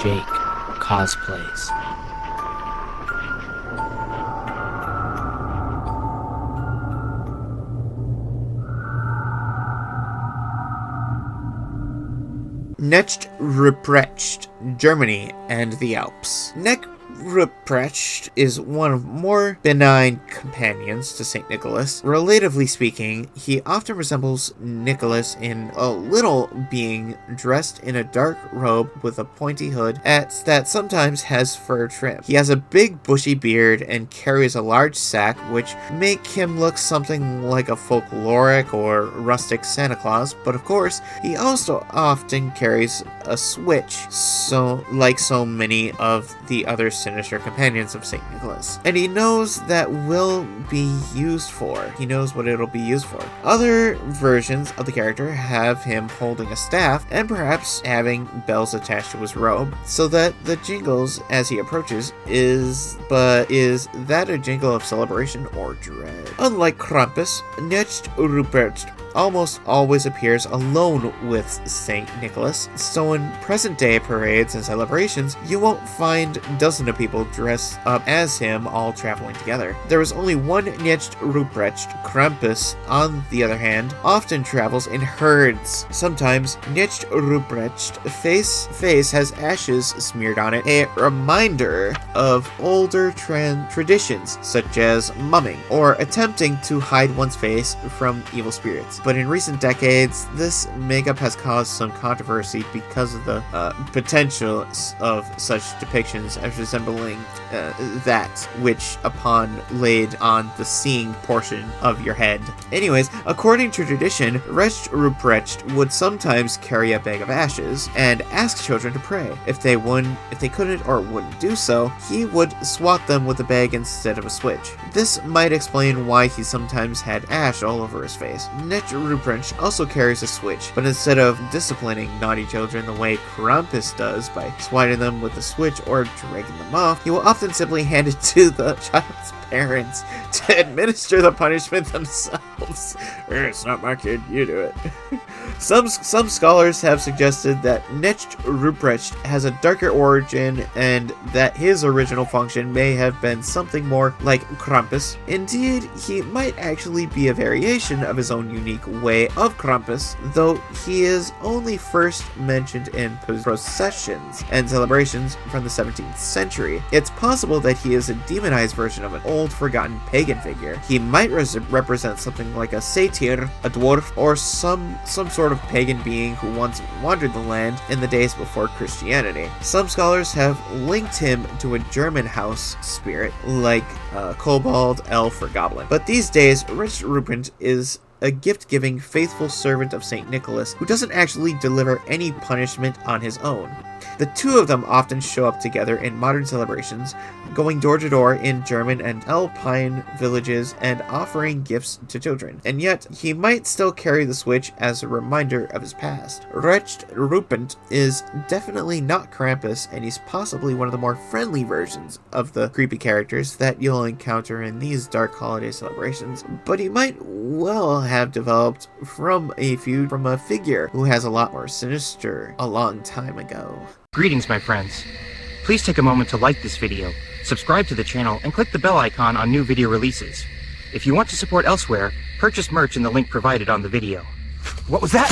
JakeCosplays. Knecht, Ruprecht, Germany, and the Alps. Ruprecht is one of more benign companions to St. Nicholas. Relatively speaking, he often resembles Nicholas in a little being dressed in a dark robe with a pointy hood that sometimes has fur trim. He has a big bushy beard and carries a large sack, which make him look something like a folkloric or rustic Santa Claus, but of course, he also often carries a switch, like so many of the other sinister companions of St. Nicholas. And he knows that will be used for. He knows what it'll be used for. Other versions of the character have him holding a staff and perhaps having bells attached to his robe, so that the jingles as he approaches is that a jingle of celebration or dread? Unlike Krampus, Knecht Ruprecht almost always appears alone with St. Nicholas, so in present-day parades and celebrations, you won't find dozens of people dressed up as him all traveling together. There is only one Knecht Ruprecht. Krampus, on the other hand, often travels in herds. Sometimes Knecht Ruprecht's face has ashes smeared on it, a reminder of older traditions such as mumming or attempting to hide one's face from evil spirits. But in recent decades, this makeup has caused some controversy because of the potential of such depictions as resembling that which upon laid on the seeing portion of your head. Anyways, according to tradition, Knecht Ruprecht would sometimes carry a bag of ashes and ask children to pray. If they couldn't or wouldn't do so, he would swat them with a bag instead of a switch. This might explain why he sometimes had ash all over his face. Knecht Ruprecht also carries a switch, but instead of disciplining naughty children the way Krampus does by swatting them with a switch or dragging them off, he will often simply hand it to the child's parents to administer the punishment themselves. It's not my kid, you do it. Some scholars have suggested that Knecht Ruprecht has a darker origin and that his original function may have been something more like Krampus. Indeed, he might actually be a variation of his own unique way of Krampus, though he is only first mentioned in processions and celebrations from the 17th century. It's possible that he is a demonized version of an old forgotten pagan figure. He might represent something like a satyr, a dwarf, or some sort of pagan being who once wandered the land in the days before Christianity. Some scholars have linked him to a German house spirit like kobold, elf, or goblin. But these days, Knecht Ruprecht is a gift-giving, faithful servant of St. Nicholas who doesn't actually deliver any punishment on his own. The two of them often show up together in modern celebrations, going door to door in German and Alpine villages and offering gifts to children. And yet, he might still carry the switch as a reminder of his past. Knecht Ruprecht is definitely not Krampus, and he's possibly one of the more friendly versions of the creepy characters that you'll encounter in these dark holiday celebrations, but he might well have developed from a figure who has a lot more sinister a long time ago. Greetings, my friends. Please take a moment to like this video, subscribe to the channel, and click the bell icon on new video releases. If you want to support elsewhere, purchase merch in the link provided on the video. What was that?